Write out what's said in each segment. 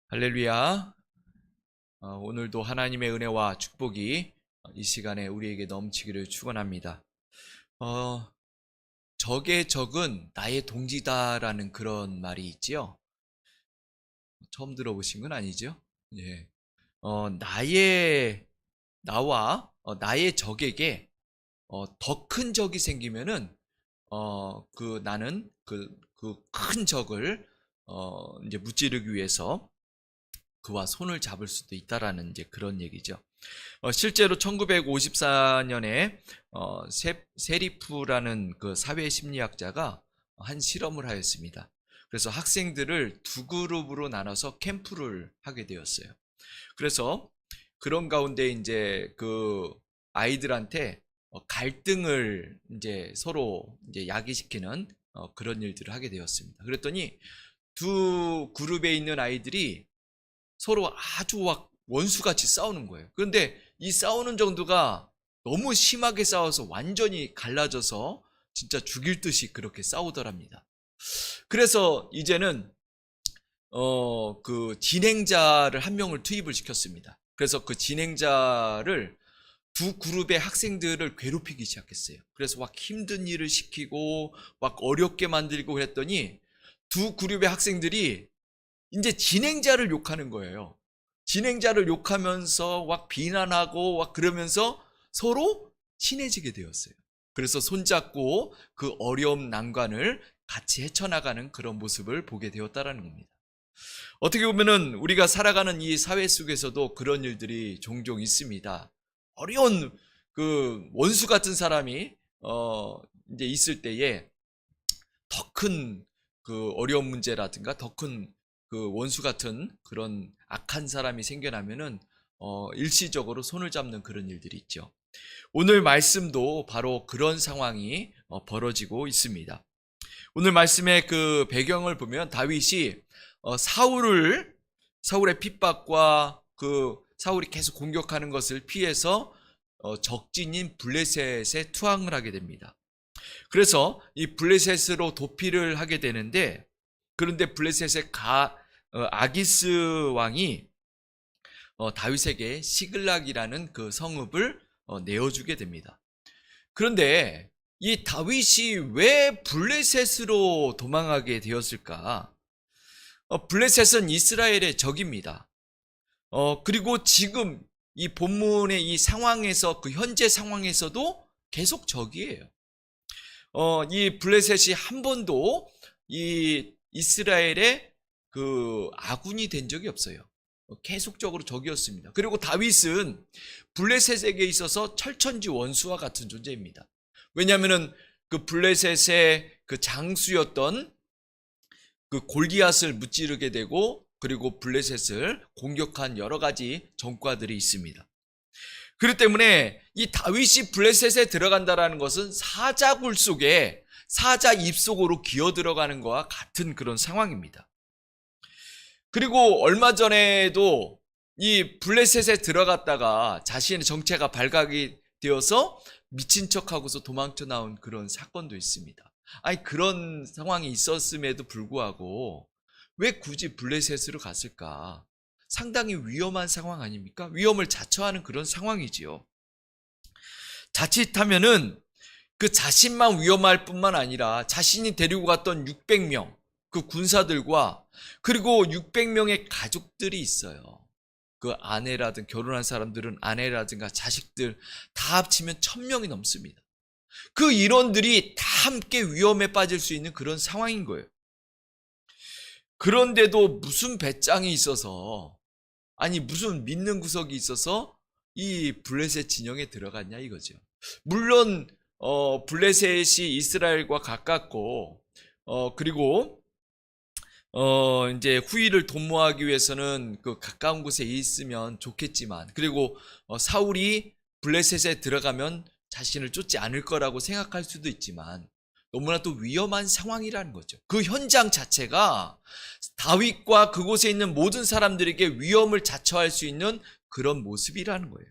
할렐루야. 오늘도 하나님의 은혜와 축복이 이 시간에 우리에게 넘치기를 축원합니다. 적의 적은 나의 동지다라는 그런 말이 있지요. 처음 들어보신 건 아니죠? 예. 나의 적에게 더 큰 적이 생기면은 나는 그 큰 적을 이제 무찌르기 위해서 그와 손을 잡을 수도 있다라는 이제 그런 얘기죠. 실제로 1954년에 세리프라는 그 사회 심리학자가 한 실험을 하였습니다. 그래서 학생들을 두 그룹으로 나눠서 캠프를 하게 되었어요. 그래서 그런 가운데 이제 그 아이들한테 갈등을 이제 서로 이제 야기시키는 그런 일들을 하게 되었습니다. 그랬더니 두 그룹에 있는 아이들이 서로 아주 막 원수같이 싸우는 거예요. 그런데 이 싸우는 정도가 너무 심하게 싸워서 완전히 갈라져서 진짜 죽일 듯이 그렇게 싸우더랍니다. 그래서 이제는 그 진행자를 한 명을 투입을 시켰습니다. 그래서 그 진행자를 두 그룹의 학생들을 괴롭히기 시작했어요. 그래서 막 힘든 일을 시키고 막 어렵게 만들고 그랬더니 두 그룹의 학생들이 이제 진행자를 욕하는 거예요. 진행자를 욕하면서 막 비난하고 막 그러면서 서로 친해지게 되었어요. 그래서 손잡고 그 어려움 난관을 같이 헤쳐나가는 그런 모습을 보게 되었다라는 겁니다. 어떻게 보면은 우리가 살아가는 이 사회 속에서도 그런 일들이 종종 있습니다. 어려운 그 원수 같은 사람이 이제 있을 때에 더 큰 그 어려운 문제라든가 더 큰 그 원수 같은 그런 악한 사람이 생겨나면은 일시적으로 손을 잡는 그런 일들이 있죠. 오늘 말씀도 바로 그런 상황이 벌어지고 있습니다. 오늘 말씀의 그 배경을 보면 다윗이 사울의 핍박과 그 사울이 계속 공격하는 것을 피해서 적진인 블레셋에 투항을 하게 됩니다. 그래서 이 블레셋으로 도피를 하게 되는데, 그런데 블레셋의 아기스 왕이 다윗에게 시글락이라는 그 성읍을 내어주게 됩니다. 그런데 이 다윗이 왜 블레셋으로 도망하게 되었을까? 블레셋은 이스라엘의 적입니다. 그리고 지금 이 본문의 이 상황에서, 그 현재 상황에서도 계속 적이에요. 이 블레셋이 한 번도 이 이스라엘의 그 아군이 된 적이 없어요. 계속적으로 적이었습니다. 그리고 다윗은 블레셋에게 있어서 철천지 원수와 같은 존재입니다. 왜냐하면은 그 블레셋의 그 장수였던 그 골기앗을 무찌르게 되고, 그리고 블레셋을 공격한 여러 가지 전과들이 있습니다. 그렇기 때문에 이 다윗이 블레셋에 들어간다라는 것은 사자굴 속에 사자 입속으로 기어 들어가는 것과 같은 그런 상황입니다. 그리고 얼마 전에도 이 블레셋에 들어갔다가 자신의 정체가 발각이 되어서 미친 척하고서 도망쳐 나온 그런 사건도 있습니다. 아니, 그런 상황이 있었음에도 불구하고 왜 굳이 블레셋으로 갔을까? 상당히 위험한 상황 아닙니까? 위험을 자처하는 그런 상황이지요. 자칫하면은 그 자신만 위험할 뿐만 아니라 자신이 데리고 갔던 600명 그 군사들과, 그리고 600명의 가족들이 있어요. 그 아내라든 결혼한 사람들은 아내라든가 자식들 다 합치면 1000명이 넘습니다. 그 일원들이 다 함께 위험에 빠질 수 있는 그런 상황인 거예요. 그런데도 무슨 배짱이 있어서, 아니 무슨 믿는 구석이 있어서 이 블레셋 진영에 들어갔냐 이거죠. 물론 블레셋이 이스라엘과 가깝고 그리고 이제 후위를 도모하기 위해서는 그 가까운 곳에 있으면 좋겠지만, 그리고 사울이 블레셋에 들어가면 자신을 쫓지 않을 거라고 생각할 수도 있지만 너무나 또 위험한 상황이라는 거죠. 그 현장 자체가 다윗과 그곳에 있는 모든 사람들에게 위험을 자처할 수 있는 그런 모습이라는 거예요.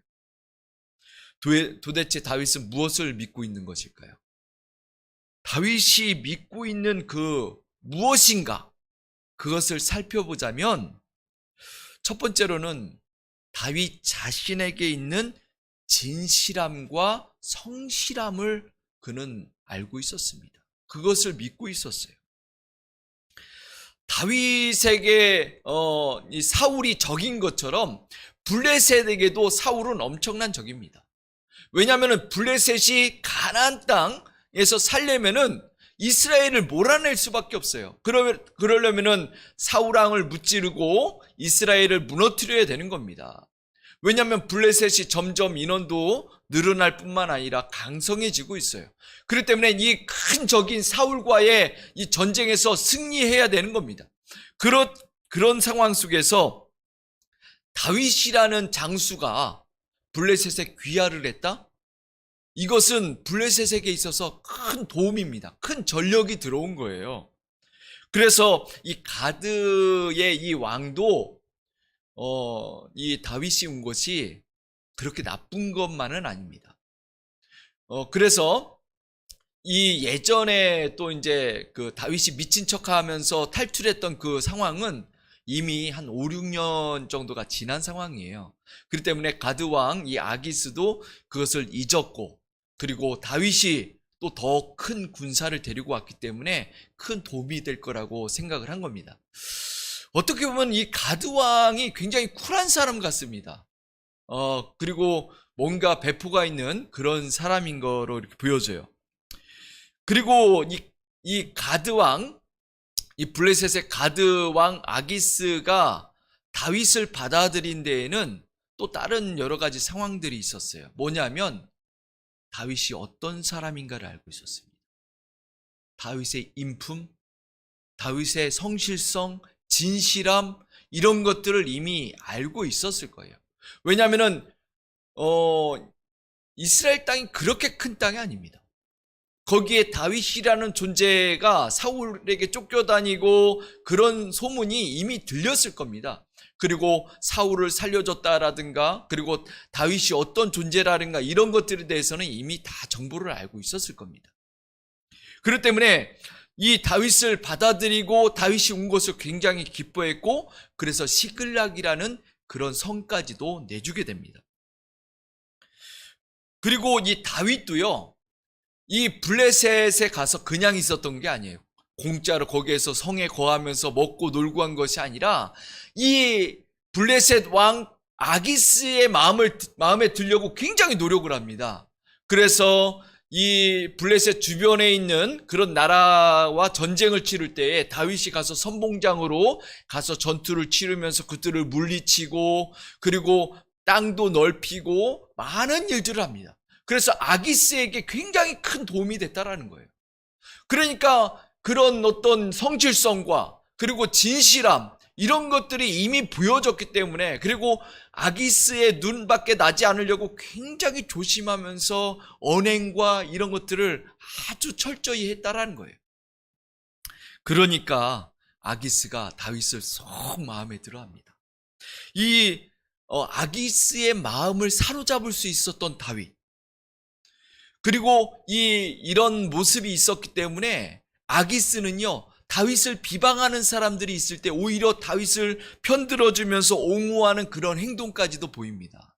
도대체 다윗은 무엇을 믿고 있는 것일까요? 다윗이 믿고 있는 그 무엇인가, 그것을 살펴보자면 첫 번째로는 다윗 자신에게 있는 진실함과 성실함을 그는 알고 있었습니다. 그것을 믿고 있었어요. 다윗에게 이 사울이 적인 것처럼 블레셋에게도 사울은 엄청난 적입니다. 왜냐하면 블레셋이 가나안 땅에서 살려면은 이스라엘을 몰아낼 수밖에 없어요. 그러려면은 사울 왕을 무찌르고 이스라엘을 무너뜨려야 되는 겁니다. 왜냐하면 블레셋이 점점 인원도 늘어날 뿐만 아니라 강성해지고 있어요. 그렇기 때문에 이 큰 적인 사울과의 이 전쟁에서 승리해야 되는 겁니다. 그런 상황 속에서 다윗이라는 장수가 블레셋에 귀화를 했다? 이것은 블레셋에게 있어서 큰 도움입니다. 큰 전력이 들어온 거예요. 그래서 이 가드의 이 왕도 이 다윗이 온 것이 그렇게 나쁜 것만은 아닙니다. 그래서 이 예전에 또 이제 그 다윗이 미친 척 하면서 탈출했던 그 상황은 이미 한 5, 6년 정도가 지난 상황이에요. 그렇기 때문에 가드왕 이 아기스도 그것을 잊었고, 그리고 다윗이 또 더 큰 군사를 데리고 왔기 때문에 큰 도움이 될 거라고 생각을 한 겁니다. 어떻게 보면 이 가드왕이 굉장히 쿨한 사람 같습니다. 그리고 뭔가 배포가 있는 그런 사람인 거로 이렇게 보여져요. 그리고 이 가드왕, 이 블레셋의 가드왕 아기스가 다윗을 받아들인 데에는 또 다른 여러 가지 상황들이 있었어요. 뭐냐면 다윗이 어떤 사람인가를 알고 있었습니다. 다윗의 인품, 다윗의 성실성, 진실함, 이런 것들을 이미 알고 있었을 거예요. 왜냐하면은 이스라엘 땅이 그렇게 큰 땅이 아닙니다. 거기에 다윗이라는 존재가 사울에게 쫓겨다니고 그런 소문이 이미 들렸을 겁니다. 그리고 사울을 살려줬다라든가, 그리고 다윗이 어떤 존재라든가 이런 것들에 대해서는 이미 다 정보를 알고 있었을 겁니다. 그렇기 때문에 이 다윗을 받아들이고 다윗이 온 것을 굉장히 기뻐했고, 그래서 시글락이라는 그런 성까지도 내주게 됩니다. 그리고 이 다윗도요, 이 블레셋에 가서 그냥 있었던 게 아니에요. 공짜로 거기에서 성에 거하면서 먹고 놀고 한 것이 아니라 이 블레셋 왕 아기스의 마음에 들려고 굉장히 노력을 합니다. 그래서 이 블레셋 주변에 있는 그런 나라와 전쟁을 치를 때에 다윗이 가서 선봉장으로 가서 전투를 치르면서 그들을 물리치고, 그리고 땅도 넓히고 많은 일들을 합니다. 그래서 아기스에게 굉장히 큰 도움이 됐다라는 거예요. 그러니까 그런 어떤 성실성과 그리고 진실함, 이런 것들이 이미 보여졌기 때문에, 그리고 아기스의 눈밖에 나지 않으려고 굉장히 조심하면서 언행과 이런 것들을 아주 철저히 했다라는 거예요. 그러니까 아기스가 다윗을 속 마음에 들어합니다. 이 아기스의 마음을 사로잡을 수 있었던 다윗, 그리고 이런 모습이 있었기 때문에 아기스는요, 다윗을 비방하는 사람들이 있을 때 오히려 다윗을 편들어주면서 옹호하는 그런 행동까지도 보입니다.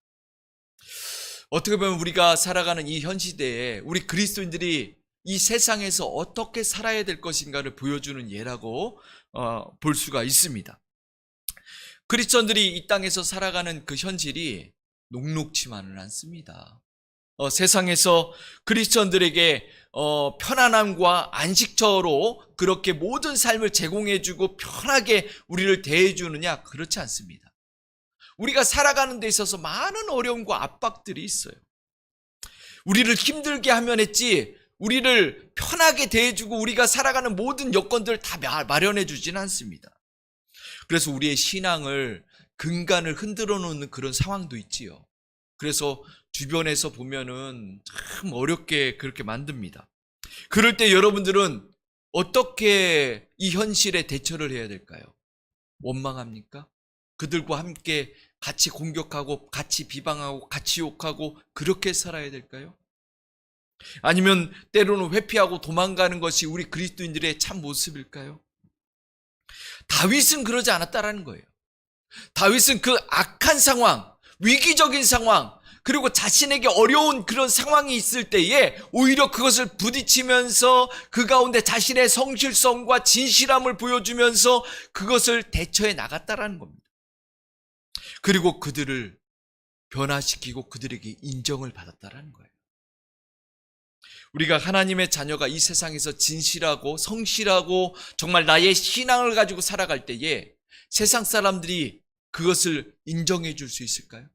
어떻게 보면 우리가 살아가는 이 현 시대에 우리 그리스도인들이 이 세상에서 어떻게 살아야 될 것인가를 보여주는 예라고 볼 수가 있습니다. 크리스천들이 이 땅에서 살아가는 그 현실이 녹록치만은 않습니다. 세상에서 크리스천들에게 편안함과 안식처로 그렇게 모든 삶을 제공해주고 편하게 우리를 대해주느냐? 그렇지 않습니다. 우리가 살아가는 데 있어서 많은 어려움과 압박들이 있어요. 우리를 힘들게 하면 했지 우리를 편하게 대해주고 우리가 살아가는 모든 여건들을 다 마련해 주진 않습니다. 그래서 우리의 신앙을, 근간을 흔들어 놓는 그런 상황도 있지요. 그래서 주변에서 보면은 참 어렵게 그렇게 만듭니다. 그럴 때 여러분들은 어떻게 이 현실에 대처를 해야 될까요? 원망합니까? 그들과 함께 같이 공격하고 같이 비방하고 같이 욕하고 그렇게 살아야 될까요? 아니면 때로는 회피하고 도망가는 것이 우리 그리스도인들의 참 모습일까요? 다윗은 그러지 않았다라는 거예요. 다윗은 그 악한 상황, 위기적인 상황, 그리고 자신에게 어려운 그런 상황이 있을 때에 오히려 그것을 부딪히면서 그 가운데 자신의 성실성과 진실함을 보여주면서 그것을 대처해 나갔다라는 겁니다. 그리고 그들을 변화시키고 그들에게 인정을 받았다라는 거예요. 우리가 하나님의 자녀가 이 세상에서 진실하고 성실하고 정말 나의 신앙을 가지고 살아갈 때에 세상 사람들이 그것을 인정해 줄 수 있을까요?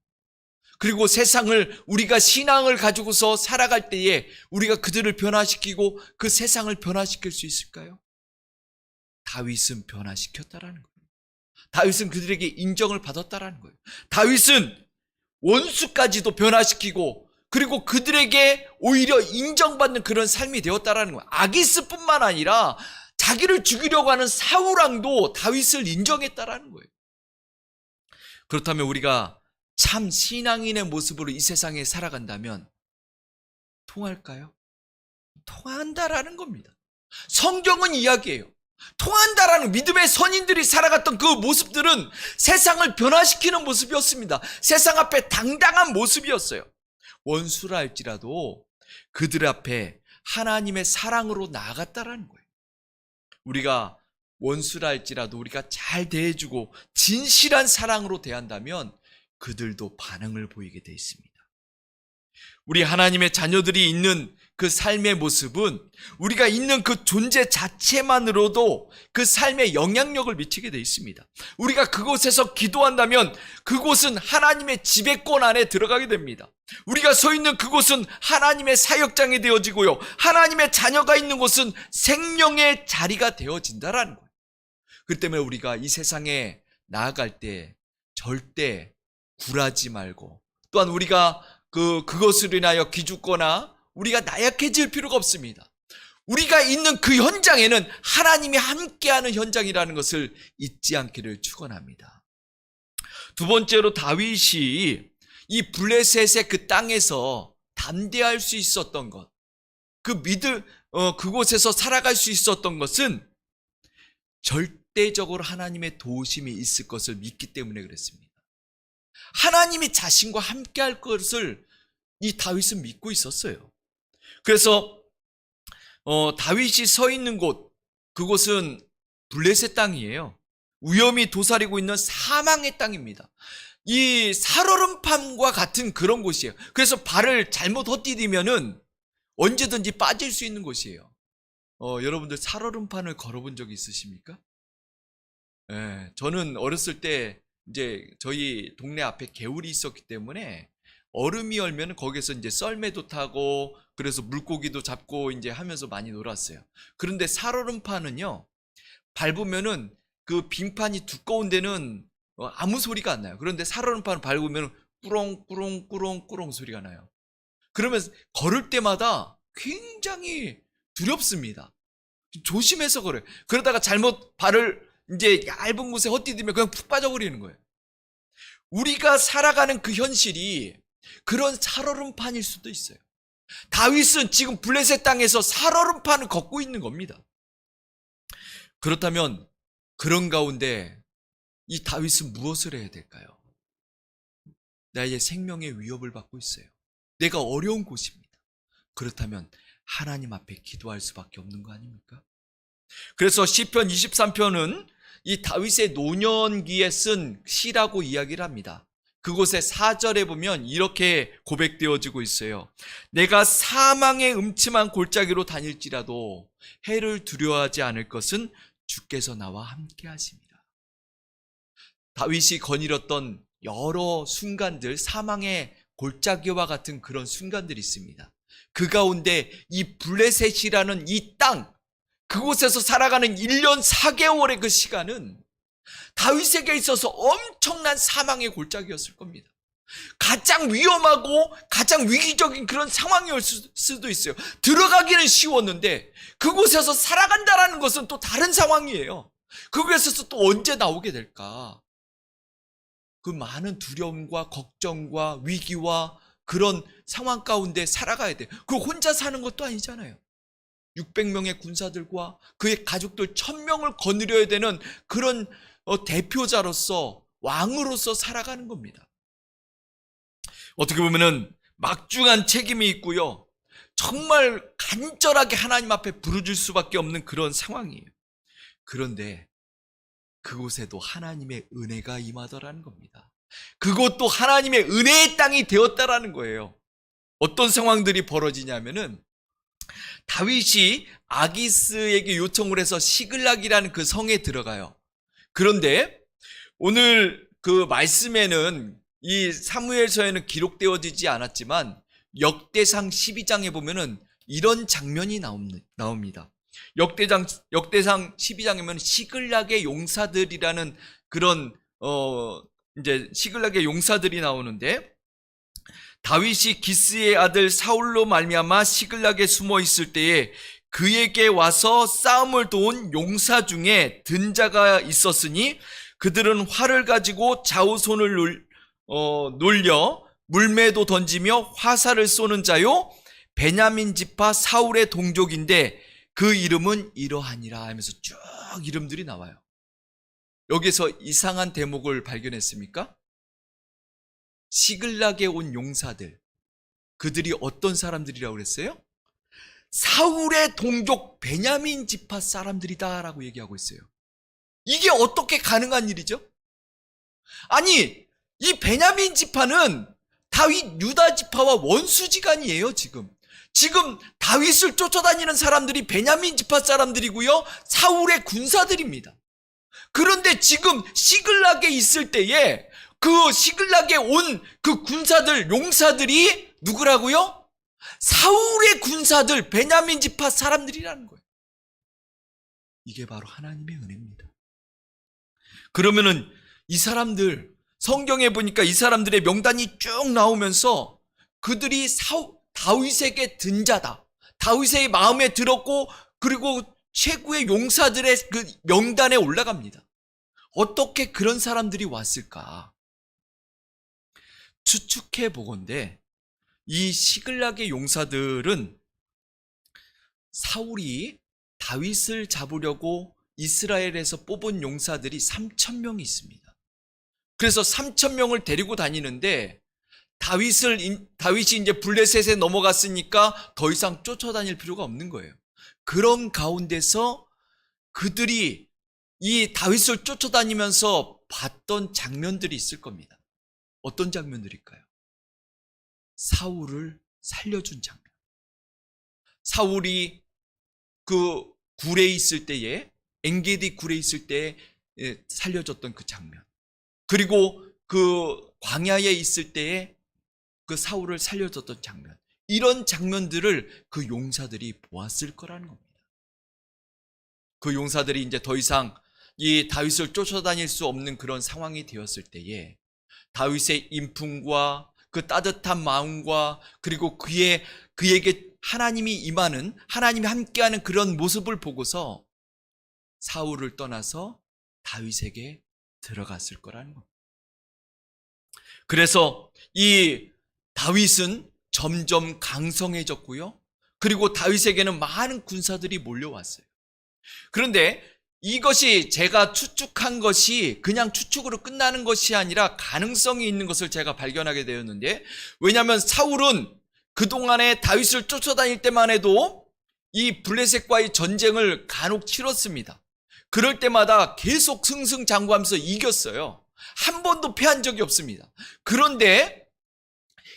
그리고 세상을 우리가 신앙을 가지고서 살아갈 때에 우리가 그들을 변화시키고 그 세상을 변화시킬 수 있을까요? 다윗은 변화시켰다라는 거예요. 다윗은 그들에게 인정을 받았다라는 거예요. 다윗은 원수까지도 변화시키고 그리고 그들에게 오히려 인정받는 그런 삶이 되었다라는 거예요. 아기스뿐만 아니라 자기를 죽이려고 하는 사울왕도 다윗을 인정했다라는 거예요. 그렇다면 우리가 참 신앙인의 모습으로 이 세상에 살아간다면 통할까요? 통한다라는 겁니다. 성경은 이야기해요. 통한다라는 믿음의 선인들이 살아갔던 그 모습들은 세상을 변화시키는 모습이었습니다. 세상 앞에 당당한 모습이었어요. 원수라 할지라도 그들 앞에 하나님의 사랑으로 나아갔다라는 거예요. 우리가 원수라 할지라도 우리가 잘 대해주고 진실한 사랑으로 대한다면 그들도 반응을 보이게 돼 있습니다. 우리 하나님의 자녀들이 있는 그 삶의 모습은 우리가 있는 그 존재 자체만으로도 그 삶에 영향력을 미치게 돼 있습니다. 우리가 그곳에서 기도한다면 그곳은 하나님의 지배권 안에 들어가게 됩니다. 우리가 서 있는 그곳은 하나님의 사역장이 되어지고요. 하나님의 자녀가 있는 곳은 생명의 자리가 되어진다라는 거예요. 그렇기 때문에 우리가 이 세상에 나아갈 때 절대 굴하지 말고 또한 우리가 그것으로 인하여 기죽거나 우리가 나약해질 필요가 없습니다. 우리가 있는 그 현장에는 하나님이 함께하는 현장이라는 것을 잊지 않기를 축원합니다. 두 번째로 다윗이 이 블레셋의 그 땅에서 담대할 수 있었던 것, 그곳에서 살아갈 수 있었던 것은 절대적으로 하나님의 도우심이 있을 것을 믿기 때문에 그랬습니다. 하나님이 자신과 함께할 것을 이 다윗은 믿고 있었어요. 그래서 다윗이 서 있는 곳, 그곳은 블레셋 땅이에요. 위험이 도사리고 있는 사망의 땅입니다. 이 살얼음판과 같은 그런 곳이에요. 그래서 발을 잘못 헛디디면은 언제든지 빠질 수 있는 곳이에요. 여러분들 살얼음판을 걸어본 적이 있으십니까? 예, 저는 어렸을 때 이제 저희 동네 앞에 개울이 있었기 때문에 얼음이 얼면 거기서 이제 썰매도 타고 그래서 물고기도 잡고 이제 하면서 많이 놀았어요. 그런데 살얼음판은요, 밟으면은 그 빙판이 두꺼운 데는 아무 소리가 안 나요. 그런데 살얼음판을 밟으면 꾸렁꾸렁꾸렁꾸렁 소리가 나요. 그러면 걸을 때마다 굉장히 두렵습니다. 조심해서 걸어요. 그러다가 잘못 발을 이제 얇은 곳에 헛디디면 그냥 푹 빠져버리는 거예요. 우리가 살아가는 그 현실이 그런 살얼음판일 수도 있어요. 다윗은 지금 블레셋 땅에서 살얼음판을 걷고 있는 겁니다. 그렇다면 그런 가운데 이 다윗은 무엇을 해야 될까요? 나의 생명의 위협을 받고 있어요. 내가 어려운 곳입니다. 그렇다면 하나님 앞에 기도할 수밖에 없는 거 아닙니까? 그래서 시편 23편은 이 다윗의 노년기에 쓴 시라고 이야기를 합니다. 그곳의 4절에 보면 이렇게 고백되어지고 있어요. 내가 사망의 음침한 골짜기로 다닐지라도 해를 두려워하지 않을 것은 주께서 나와 함께 하십니다. 다윗이 거닐었던 여러 순간들, 사망의 골짜기와 같은 그런 순간들이 있습니다. 그 가운데 이 블레셋이라는 이 땅, 그곳에서 살아가는 1년 4개월의 그 시간은 다윗에게 있어서 엄청난 사망의 골짜기였을 겁니다. 가장 위험하고 가장 위기적인 그런 상황이었을 수도 있어요. 들어가기는 쉬웠는데 그곳에서 살아간다라는 것은 또 다른 상황이에요. 그곳에서 또 언제 나오게 될까? 그 많은 두려움과 걱정과 위기와 그런 상황 가운데 살아가야 돼요. 그 혼자 사는 것도 아니잖아요. 600명의 군사들과 그의 가족들 1000명을 거느려야 되는 그런 대표자로서 왕으로서 살아가는 겁니다. 어떻게 보면은 막중한 책임이 있고요. 정말 간절하게 하나님 앞에 부르짖을 수밖에 없는 그런 상황이에요. 그런데 그곳에도 하나님의 은혜가 임하더라는 겁니다. 그것도 하나님의 은혜의 땅이 되었다라는 거예요. 어떤 상황들이 벌어지냐면은 다윗이 아기스에게 요청을 해서 시글락이라는 그 성에 들어가요. 그런데 오늘 그 말씀에는 이 사무엘서에는 기록되어지지 않았지만 역대상 12장에 보면은 이런 장면이 나옵니다. 역대상 12장에 보면 시글락의 용사들이라는 그런 이제 시글락의 용사들이 나오는데, 다윗이 기스의 아들 사울로 말미암아 시글락에 숨어 있을 때에 그에게 와서 싸움을 도운 용사 중에 든 자가 있었으니 그들은 활을 가지고 좌우손을 놀려 물매도 던지며 화살을 쏘는 자요 베냐민 지파 사울의 동족인데 그 이름은 이러하니라 하면서 쭉 이름들이 나와요. 여기서 이상한 대목을 발견했습니까? 시글락에 온 용사들, 그들이 어떤 사람들이라고 그랬어요? 사울의 동족 베냐민 지파 사람들이다 라고 얘기하고 있어요. 이게 어떻게 가능한 일이죠? 아니, 이 베냐민 지파는 다윗 유다 지파와 원수지간이에요. 지금 다윗을 쫓아다니는 사람들이 베냐민 지파 사람들이고요, 사울의 군사들입니다. 그런데 지금 시글락에 있을 때에 그 시글락에 온 그 군사들, 용사들이 누구라고요? 사울의 군사들, 베냐민 지파 사람들이라는 거예요. 이게 바로 하나님의 은혜입니다. 그러면은 이 사람들, 성경에 보니까 이 사람들의 명단이 쭉 나오면서 그들이 다윗에게 든 자다, 다윗의 마음에 들었고, 그리고 최고의 용사들의 그 명단에 올라갑니다. 어떻게 그런 사람들이 왔을까? 추측해 보건대 이 시글락의 용사들은 사울이 다윗을 잡으려고 이스라엘에서 뽑은 용사들이 3,000명이 있습니다. 그래서 3,000명을 데리고 다니는데 다윗이 이제 블레셋에 넘어갔으니까 더 이상 쫓아다닐 필요가 없는 거예요. 그런 가운데서 그들이 이 다윗을 쫓아다니면서 봤던 장면들이 있을 겁니다. 어떤 장면들일까요? 사울을 살려준 장면. 사울이 그 굴에 있을 때에, 엔게디 굴에 있을 때에 살려줬던 그 장면. 그리고 그 광야에 있을 때에 그 사울을 살려줬던 장면. 이런 장면들을 그 용사들이 보았을 거라는 겁니다. 그 용사들이 이제 더 이상 이 다윗을 쫓아다닐 수 없는 그런 상황이 되었을 때에 다윗의 인품과 그 따뜻한 마음과 그리고 그에게 하나님이 임하는, 하나님이 함께하는 그런 모습을 보고서 사울을 떠나서 다윗에게 들어갔을 거라는 겁니다. 그래서 이 다윗은 점점 강성해졌고요. 그리고 다윗에게는 많은 군사들이 몰려왔어요. 그런데 이것이 제가 추측한 것이 그냥 추측으로 끝나는 것이 아니라 가능성이 있는 것을 제가 발견하게 되었는데, 왜냐하면 사울은 그동안에 다윗을 쫓아다닐 때만 해도 이 블레셋과의 전쟁을 간혹 치렀습니다. 그럴 때마다 계속 승승장구하면서 이겼어요. 한 번도 패한 적이 없습니다. 그런데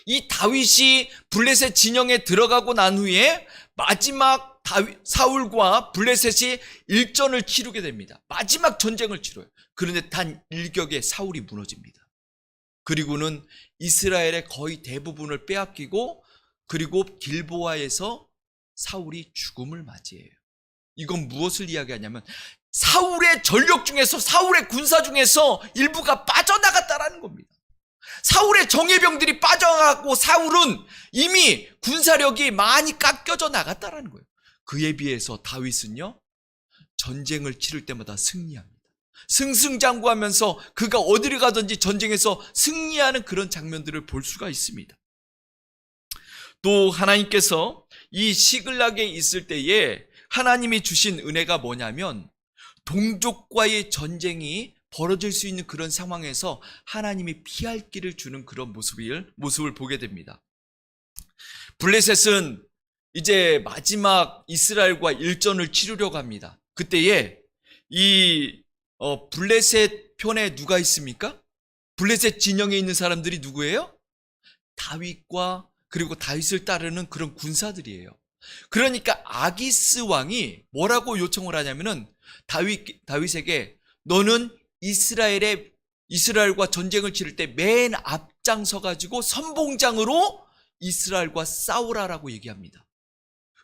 이 다윗이 블레셋 진영에 들어가고 난 후에 마지막 사울과 블레셋이 일전을 치르게 됩니다. 마지막 전쟁을 치러요. 그런데 단 일격에 사울이 무너집니다. 그리고는 이스라엘의 거의 대부분을 빼앗기고, 그리고 길보아에서 사울이 죽음을 맞이해요. 이건 무엇을 이야기하냐면 사울의 전력 중에서, 사울의 군사 중에서 일부가 빠져나갔다라는 겁니다. 사울의 정예병들이 빠져나갔고 사울은 이미 군사력이 많이 깎여져 나갔다라는 거예요. 그에 비해서 다윗은요, 전쟁을 치를 때마다 승리합니다. 승승장구하면서 그가 어디를 가든지 전쟁에서 승리하는 그런 장면들을 볼 수가 있습니다. 또 하나님께서 이 시글락에 있을 때에 하나님이 주신 은혜가 뭐냐면 동족과의 전쟁이 벌어질 수 있는 그런 상황에서 하나님이 피할 길을 주는 그런 모습을 보게 됩니다. 블레셋은 이제 마지막 이스라엘과 일전을 치르려고 합니다. 그때에 이 블레셋 편에 누가 있습니까? 블레셋 진영에 있는 사람들이 누구예요? 다윗과 그리고 다윗을 따르는 그런 군사들이에요. 그러니까 아기스 왕이 뭐라고 요청을 하냐면은 다윗에게 너는 이스라엘과 전쟁을 치를 때 맨 앞장서 가지고 선봉장으로 이스라엘과 싸우라라고 얘기합니다.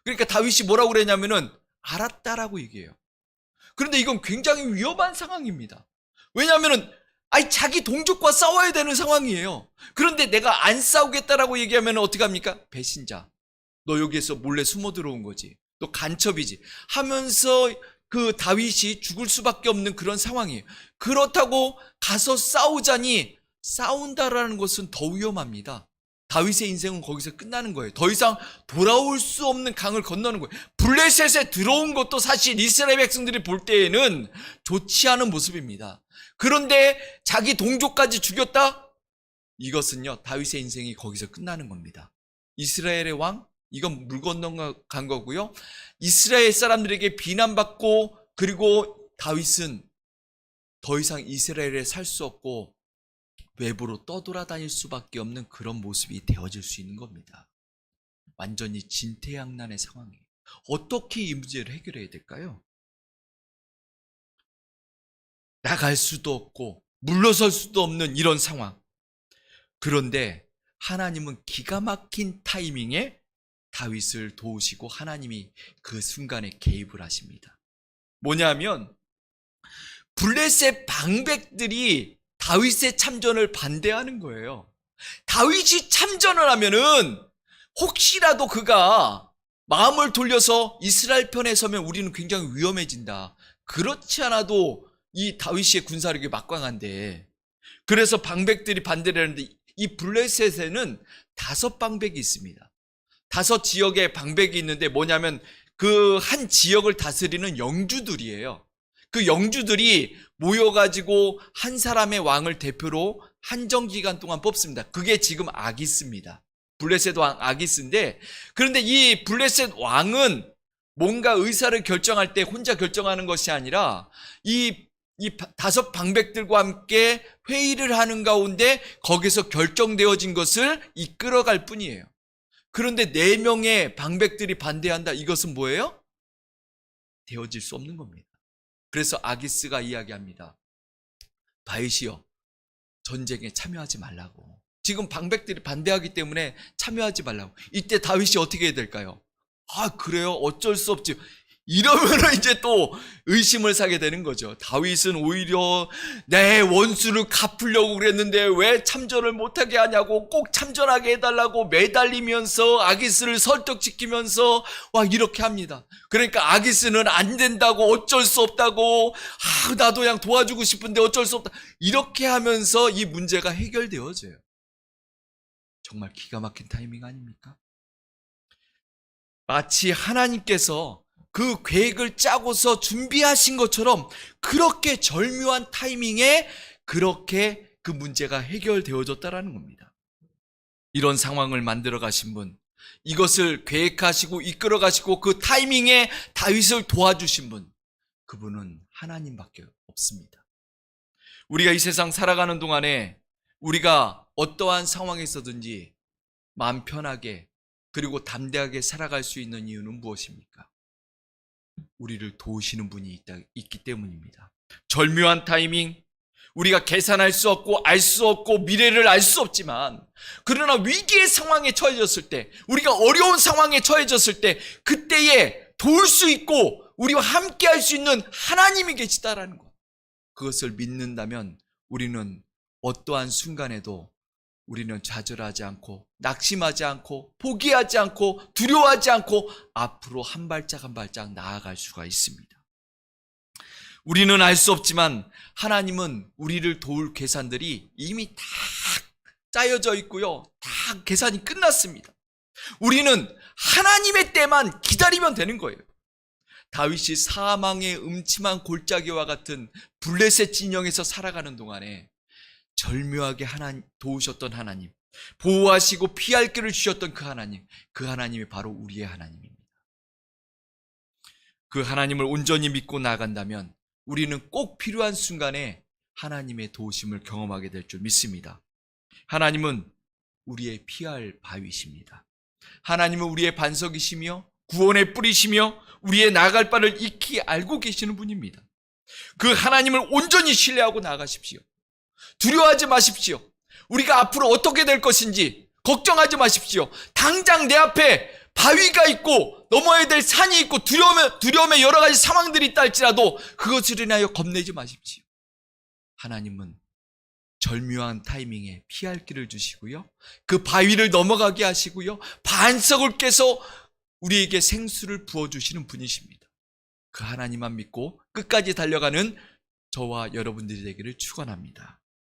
그러니까 다윗이 뭐라고 그랬냐면은 알았다라고 얘기해요. 그런데 이건 굉장히 위험한 상황입니다. 왜냐하면은 자기 동족과 싸워야 되는 상황이에요. 그런데 내가 안 싸우겠다라고 얘기하면 어떻게 합니까? 배신자. 너 여기에서 몰래 숨어 들어온 거지. 너 간첩이지. 하면서 그 다윗이 죽을 수밖에 없는 그런 상황이에요. 그렇다고 가서 싸우자니 싸운다라는 것은 더 위험합니다. 다윗의 인생은 거기서 끝나는 거예요. 더 이상 돌아올 수 없는 강을 건너는 거예요. 블레셋에 들어온 것도 사실 이스라엘 백성들이 볼 때에는 좋지 않은 모습입니다. 그런데 자기 동족까지 죽였다? 이것은요, 다윗의 인생이 거기서 끝나는 겁니다. 이스라엘의 왕, 이건 물 건너간 거고요. 이스라엘 사람들에게 비난받고, 그리고 다윗은 더 이상 이스라엘에 살 수 없고 외부로 떠돌아다닐 수밖에 없는 그런 모습이 되어질 수 있는 겁니다. 완전히 진퇴양난의 상황이에요. 어떻게 이 문제를 해결해야 될까요? 나갈 수도 없고 물러설 수도 없는 이런 상황. 그런데 하나님은 기가 막힌 타이밍에 다윗을 도우시고 하나님이 그 순간에 개입을 하십니다. 뭐냐면 블레셋 방백들이 다윗의 참전을 반대하는 거예요. 다윗이 참전을 하면은 혹시라도 그가 마음을 돌려서 이스라엘 편에 서면 우리는 굉장히 위험해진다. 그렇지 않아도 이 다윗의 군사력이 막강한데, 그래서 방백들이 반대를 하는데, 이 블레셋에는 5방백이 있습니다. 5지역에 방백이 있는데 뭐냐면 그 한 지역을 다스리는 영주들이에요. 그 영주들이 모여가지고 한 사람의 왕을 대표로 한정기간 동안 뽑습니다. 그게 지금 아기스입니다. 블레셋 왕 아기스인데, 그런데 이 블레셋 왕은 뭔가 의사를 결정할 때 혼자 결정하는 것이 아니라 이 5방백들과 함께 회의를 하는 가운데 거기서 결정되어진 것을 이끌어갈 뿐이에요. 그런데 4명의 방백들이 반대한다. 이것은 뭐예요? 되어질 수 없는 겁니다. 그래서 아기스가 이야기합니다. 다윗이여, 전쟁에 참여하지 말라고. 지금 방백들이 반대하기 때문에 참여하지 말라고. 이때 다윗이 어떻게 해야 될까요? 그래요? 어쩔 수 없지. 이러면은 이제 또 의심을 사게 되는 거죠. 다윗은 오히려 내 원수를 갚으려고 그랬는데 왜 참전을 못하게 하냐고, 꼭 참전하게 해달라고 매달리면서 아기스를 설득시키면서 이렇게 합니다. 그러니까 아기스는 안 된다고, 어쩔 수 없다고, 나도 그냥 도와주고 싶은데 어쩔 수 없다, 이렇게 하면서 이 문제가 해결되어져요. 정말 기가 막힌 타이밍 아닙니까? 마치 하나님께서 그 계획을 짜고서 준비하신 것처럼 그렇게 절묘한 타이밍에 그렇게 그 문제가 해결되어졌다라는 겁니다. 이런 상황을 만들어 가신 분, 이것을 계획하시고 이끌어 가시고 그 타이밍에 다윗을 도와주신 분, 그분은 하나님밖에 없습니다. 우리가 이 세상 살아가는 동안에 우리가 어떠한 상황에서든지 마음 편하게 그리고 담대하게 살아갈 수 있는 이유는 무엇입니까? 우리를 도우시는 분이 있기 때문입니다. 절묘한 타이밍, 우리가 계산할 수 없고 알 수 없고 미래를 알 수 없지만, 그러나 위기의 상황에 처해졌을 때, 우리가 어려운 상황에 처해졌을 때 그때에 도울 수 있고 우리와 함께 할 수 있는 하나님이 계시다라는 것, 그것을 믿는다면 우리는 어떠한 순간에도 우리는 좌절하지 않고 낙심하지 않고 포기하지 않고 두려워하지 않고 앞으로 한 발짝 한 발짝 나아갈 수가 있습니다. 우리는 알 수 없지만 하나님은 우리를 도울 계산들이 이미 다 짜여져 있고요, 다 계산이 끝났습니다. 우리는 하나님의 때만 기다리면 되는 거예요. 다윗이 사망의 음침한 골짜기와 같은 블레셋 진영에서 살아가는 동안에 절묘하게 도우셨던 하나님, 보호하시고 피할 길을 주셨던 그 하나님이 바로 우리의 하나님입니다. 그 하나님을 온전히 믿고 나아간다면 우리는 꼭 필요한 순간에 하나님의 도우심을 경험하게 될 줄 믿습니다. 하나님은 우리의 피할 바위이십니다. 하나님은 우리의 반석이시며 구원의 뿌리시며 우리의 나아갈 바를 익히 알고 계시는 분입니다. 그 하나님을 온전히 신뢰하고 나아가십시오. 두려워하지 마십시오. 우리가 앞으로 어떻게 될 것인지 걱정하지 마십시오. 당장 내 앞에 바위가 있고 넘어야 될 산이 있고 두려움의 여러 가지 상황들이 있다 할지라도 그것을 인하여 겁내지 마십시오. 하나님은 절묘한 타이밍에 피할 길을 주시고요, 그 바위를 넘어가게 하시고요, 반석을 깨서 우리에게 생수를 부어주시는 분이십니다. 그 하나님만 믿고 끝까지 달려가는 저와 여러분들이 되기를 축원합니다.